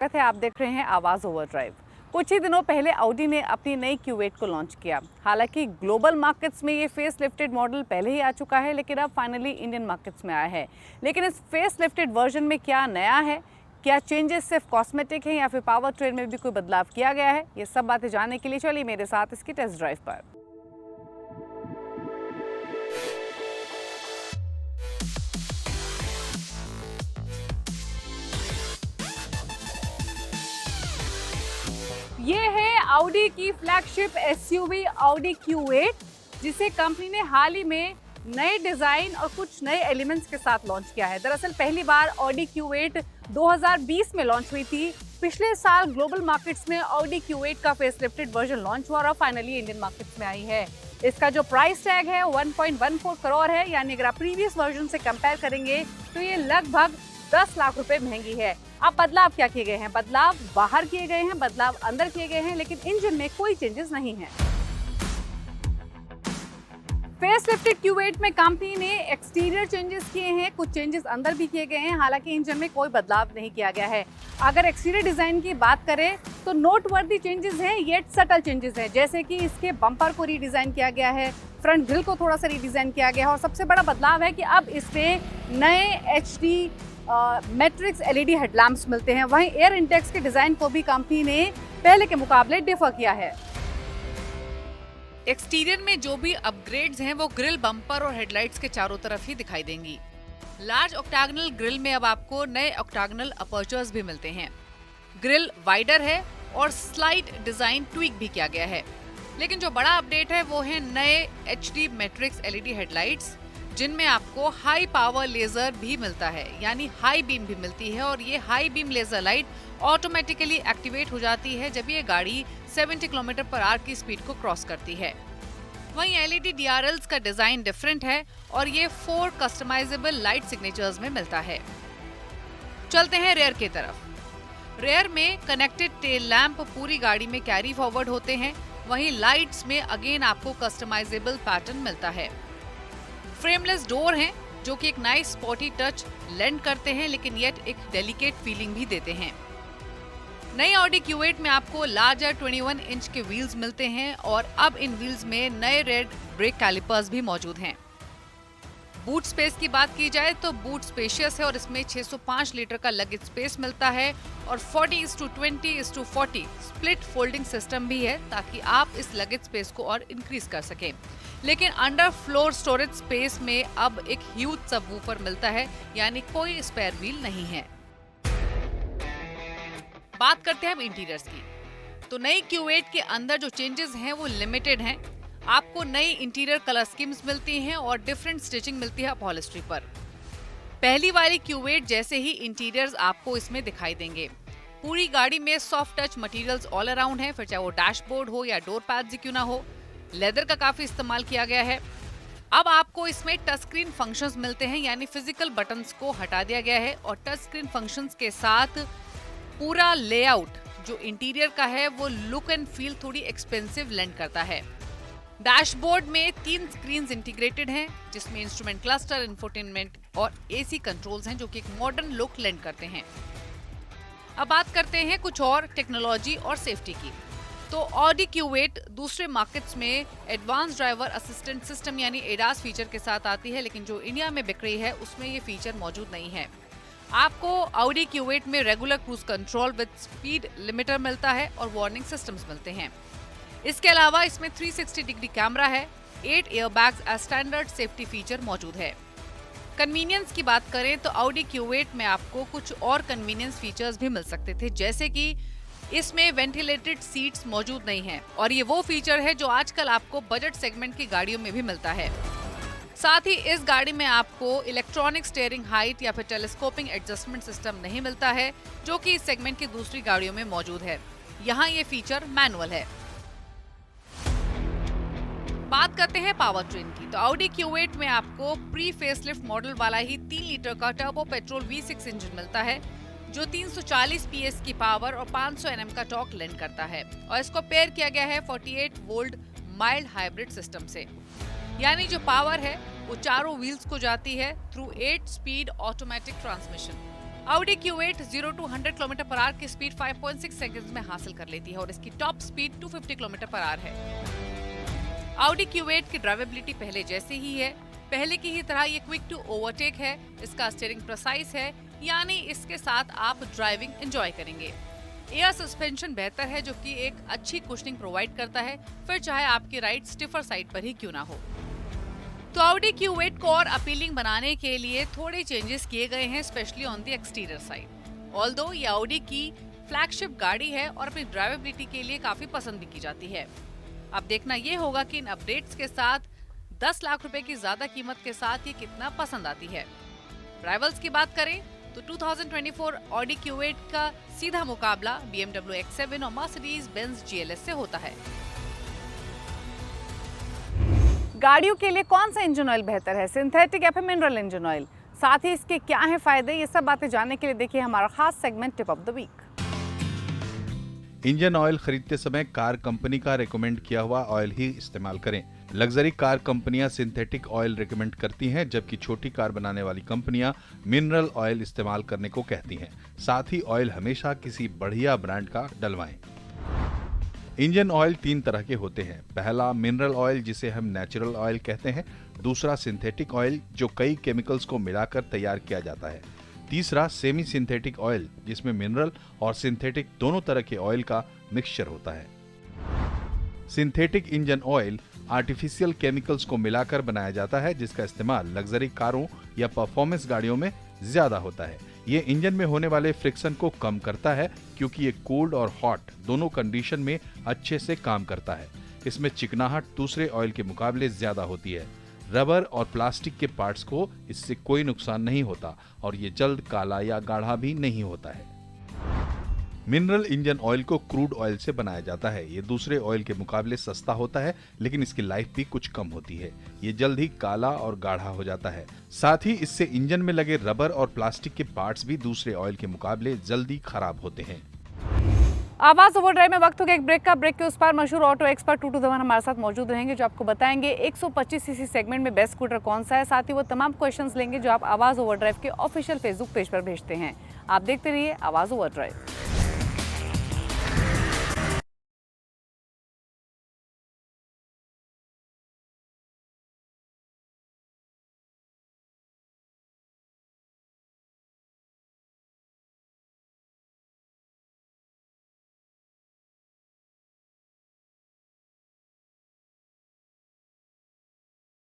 स्वागत है। आप देख रहे हैं आवाज़ ओवरड्राइव। कुछ ही दिनों पहले ऑडी ने अपनी नई Q8 को लॉन्च किया। हालांकि ग्लोबल मार्केट्स में ये फेस लिफ्टेड मॉडल पहले ही आ चुका है, लेकिन अब फाइनली इंडियन मार्केट्स में आया है। लेकिन इस फेस लिफ्टेड वर्जन में क्या नया है, क्या चेंजेस सिर्फ कॉस्मेटिक हैं या फिर पावर ट्रेन में भी कोई बदलाव किया गया है, ये सब बातें जानने के लिए चलिए मेरे साथ इसकी टेस्ट ड्राइव पर। ये है ऑडी की फ्लैगशिप एसयूवी ऑडी Q8, जिसे कंपनी ने हाल ही में नए डिजाइन और कुछ नए एलिमेंट्स के साथ लॉन्च किया है। दरअसल पहली बार ऑडी Q8 2020 में लॉन्च हुई थी। पिछले साल ग्लोबल मार्केट्स में ऑडी Q8 का फेसलिफ्टेड वर्जन लॉन्च हुआ और फाइनली इंडियन मार्केट्स में आई है। इसका जो प्राइस टैग है 1.14 करोड़ है, यानी अगर आप प्रीवियस वर्जन से कंपेयर करेंगे तो ये लगभग 10 लाख रुपए महंगी है। अब बदलाव क्या किए गए हैं? बदलाव बाहर किए गए हैं, बदलाव अंदर किए गए हैं, लेकिन इंजन में कोई चेंजेस नहीं है। फेसलिफ्टेड Q8 में कंपनी ने एक्सटीरियर चेंजेस किए हैं, कुछ चेंजेस अंदर भी किए गए हैं। हालांकि इंजन में कोई बदलाव नहीं किया गया है। अगर एक्सटीरियर डिजाइन की बात करें तो नोटवर्दी चेंजेस हैं, येट सटल चेंजेस हैं, जैसे कि इसके बम्पर को रीडिजाइन किया गया है, फ्रंट ग्रिल को थोड़ा सा रीडिजाइन किया गया है और सबसे बड़ा बदलाव है कि अब इसमें नए HD मैट्रिक्स LED हेडलैम्प्स मिलते हैं। वहीं एयर इंटेक्स के डिजाइन को भी कंपनी ने पहले के मुकाबले डिफर किया है। एक्सटीरियर में जो भी अपग्रेड्स हैं वो ग्रिल, बम्पर और हेडलाइट्स के चारों तरफ ही दिखाई देंगी। लार्ज ऑक्टागनल ग्रिल में अब आपको नए ऑक्टागनल अपर्चर्स भी मिलते हैं। ग्रिल वाइडर है और स्लाइड डिजाइन ट्वीक भी किया गया है। लेकिन जो बड़ा अपडेट है वो है नए HD मैट्रिक्स LED हेडलाइट्स, जिनमें आपको हाई पावर लेजर भी मिलता है, यानी हाई बीम भी मिलती है। और ये high beam laser light automatically activate हो जाती है जब ये गाड़ी 70 km/h की स्पीड को क्रॉस करती है। वहीं LED DRLs का डिजाइन डिफरेंट है और ये 4 कस्टमाइजेबल लाइट सिग्नेचर्स में मिलता है। चलते हैं रेयर की तरफ। रेयर में कनेक्टेड टेल लैंप पूरी गाड़ी में कैरी फॉरवर्ड होते हैं। वहीं लाइट्स में अगेन आपको कस्टमाइजेबल पैटर्न मिलता है। फ्रेमलेस डोर हैं जो कि एक नाइस स्पॉटी टच लेंड करते हैं, लेकिन येट एक डेलिकेट फीलिंग भी देते हैं। नई ऑडी Q8 में आपको लार्जर 21 इंच के व्हील्स मिलते हैं और अब इन व्हील्स में नए रेड ब्रेक कैलिपर्स भी मौजूद हैं। बूट स्पेस की बात की जाए तो बूट स्पेशियस है और इसमें 605 लीटर का लगेज स्पेस मिलता है और 40:20:40 स्प्लिट फोल्डिंग सिस्टम भी है, ताकि आप इस लगेज स्पेस को और इंक्रीज कर सकें। लेकिन अंडर फ्लोर स्टोरेज स्पेस में अब एक ह्यूज सबवूफर मिलता है, यानी कोई स्पेयर व्हील नहीं है। बात करते हैं हम इंटीरियर्स की। तो नई Q8 के अंदर जो चेंजेस हैं वो लिमिटेड हैं। आपको नई इंटीरियर कलर स्कीम्स मिलती हैं और डिफरेंट स्टिचिंग मिलती है अपॉलिस्ट्री पर। पहली वाली Q8 जैसे ही इंटीरियर्स आपको इसमें दिखाई देंगे। पूरी गाड़ी में soft touch materials all around हैं, फिर चाहे वो डैशबोर्ड हो या डोर पैड्स ही क्यों ना हो। लेदर का काफी इस्तेमाल किया गया है। अब आपको इसमें टच स्क्रीन फंक्शंस मिलते हैं, यानी फिजिकल बटन्स को हटा दिया गया है और टच स्क्रीन फंक्शंस के साथ पूरा लेआउट जो इंटीरियर का है वो लुक एंड फील थोड़ी एक्सपेंसिव लेंड करता है। डैशबोर्ड में 3 स्क्रीन्स इंटीग्रेटेड हैं, जिसमें इंस्ट्रूमेंट क्लस्टर, इंफोटेनमेंट और AC कंट्रोल्स हैं, जो कि एक मॉडर्न लुक लेंड करते हैं। अब बात करते हैं कुछ और टेक्नोलॉजी और सेफ्टी की। तो ऑडी Q8 दूसरे मार्केट्स में एडवांस ड्राइवर असिस्टेंट सिस्टम यानी ADAS फीचर के साथ आती है, लेकिन जो इंडिया में बिक रही है उसमें ये फीचर मौजूद नहीं है। आपको ऑडी Q8 में regular cruise control with speed limiter मिलता है और वार्निंग सिस्टम्स मिलते हैं। इसके अलावा इसमें 360 डिग्री कैमरा है, 8 airbags as standard safety feature मौजूद है। कन्वीनियंस की बात करें तो ऑडी Q8 में आपको कुछ और कन्वीनियंस फीचर्स भी मिल सकते थे, जैसे कि इसमें वेंटिलेटेड सीट्स मौजूद नहीं है और ये वो फीचर है जो आजकल आपको बजट सेगमेंट की गाड़ियों में भी मिलता है। साथ ही इस गाड़ी में आपको इलेक्ट्रॉनिक स्टीयरिंग हाइट या फिर टेलीस्कोपिंग एडजस्टमेंट सिस्टम नहीं मिलता है, जो कि इस सेगमेंट की दूसरी गाड़ियों में मौजूद है। यहाँ ये फीचर मैनुअल है। बात करते हैं पावर ट्रेन की। तो ऑडी Q8 में आपको प्री फेसलिफ्ट मॉडल वाला ही 3 लीटर का टर्बो पेट्रोल V6 इंजन मिलता है, जो 340 PS की पावर और 500 Nm का टॉर्क लेंड करता है और इसको पेयर किया गया है 48 वोल्ट माइल्ड हाइब्रिड सिस्टम से। यानी जो पावर है वो चारों व्हील्स को जाती है through 8 speed automatic transmission. Audi Q8 0 to 100 km/h की स्पीड 5.6 सेकंड्स में हासिल कर लेती है और इसकी टॉप स्पीड 250 km/h है। Audi Q8 की ड्राइवेबिलिटी पहले जैसे ही है। पहले की ही तरह ये क्विक टू ओवरटेक है। इसका स्टीयरिंग प्रिसाइज है, यानी इसके साथ आप ड्राइविंग एंजॉय करेंगे। एयर सस्पेंशन बेहतर है, जो कि एक अच्छी कुशनिंग प्रोवाइड करता है, फिर चाहे आपकी राइड स्टिफर साइड पर ही क्यों ना हो। तो Audi Q8 को और अपीलिंग बनाने के लिए थोड़े चेंजेस किए गए हैं, specially on the exterior side. Although ये Audi की फ्लैगशिप गाड़ी है और अपनी ड्राइवेबिलिटी के लिए काफी पसंद भी की जाती है। अब देखना ये होगा कि इन अपडेट्स के साथ 10 लाख रुपए की ज्यादा कीमत के साथ ये कितना पसंद आती है। राइवल्स की बात करें तो 2024 Audi Q8 का सीधा मुकाबला BMW X7 और Mercedes-Benz GLS से होता है। गाड़ियों के लिए कौन सा इंजन ऑयल बेहतर है, सिंथेटिक या फिर मिनरल इंजन ऑयल, साथ ही इसके क्या हैं फायदे, ये सब बातें जानने के लिए देखिए हमारा खास segment tip of the week. Engine oil खरीदते समय कार कंपनी का रेकमेंड किया हुआ ऑयल ही इस्तेमाल करें। लग्जरी कार कंपनियां सिंथेटिक ऑयल रेकमेंड करती हैं, जबकि छोटी कार बनाने वाली कंपनियां मिनरल ऑयल इस्तेमाल करने को कहती हैं। साथ ही ऑयल हमेशा किसी बढ़िया ब्रांड का डलवाएं। इंजन ऑयल 3 तरह के होते हैं। पहला मिनरल ऑयल, जिसे हम नेचुरल ऑयल कहते हैं। दूसरा सिंथेटिक ऑयल, जो कई केमिकल्स को मिलाकर तैयार किया जाता है। तीसरा सेमी सिंथेटिक ऑयल, जिसमें मिनरल और सिंथेटिक दोनों तरह के ऑयल का मिक्सचर होता है। Synthetic engine oil artificial chemicals को मिलाकर बनाया जाता है, जिसका इस्तेमाल लग्जरी कारों या परफॉर्मेंस गाड़ियों में ज्यादा होता है। ये इंजन में होने वाले फ्रिक्शन को कम करता है, क्योंकि ये कोल्ड और हॉट दोनों कंडीशन में अच्छे से काम करता है। इसमें चिकनाहट दूसरे ऑयल के मुकाबले ज्यादा होती है। रबर और प्लास्टिक के पार्ट्स को इससे कोई नुकसान नहीं होता और ये जल्द काला या गाढ़ा भी नहीं होता है। मिनरल इंजन ऑयल को क्रूड ऑयल से बनाया जाता है। ये दूसरे ऑयल के मुकाबले सस्ता होता है, लेकिन इसकी लाइफ भी कुछ कम होती है। ये जल्द ही काला और गाढ़ा हो जाता है। साथ ही इससे इंजन में लगे रबर और प्लास्टिक के पार्ट्स भी दूसरे ऑयल के मुकाबले जल्दी खराब होते हैं। आवाज ओवरड्राइव में वक्त हो गया एक ब्रेक का। ब्रेक के उस पार मशहूर ऑटो एक्सपर्ट टूटू धवन हमारे साथ मौजूद रहेंगे, जो आपको बताएंगे 125 सीसी सेगमेंट में बेस्ट स्कूटर कौन सा है। साथ ही वो तमाम क्वेश्चंस लेंगे जो आप आवाज ओवरड्राइव के ऑफिशियल फेसबुक पेज पर भेजते हैं। आप देखते रहिए आवाज ओवरड्राइव।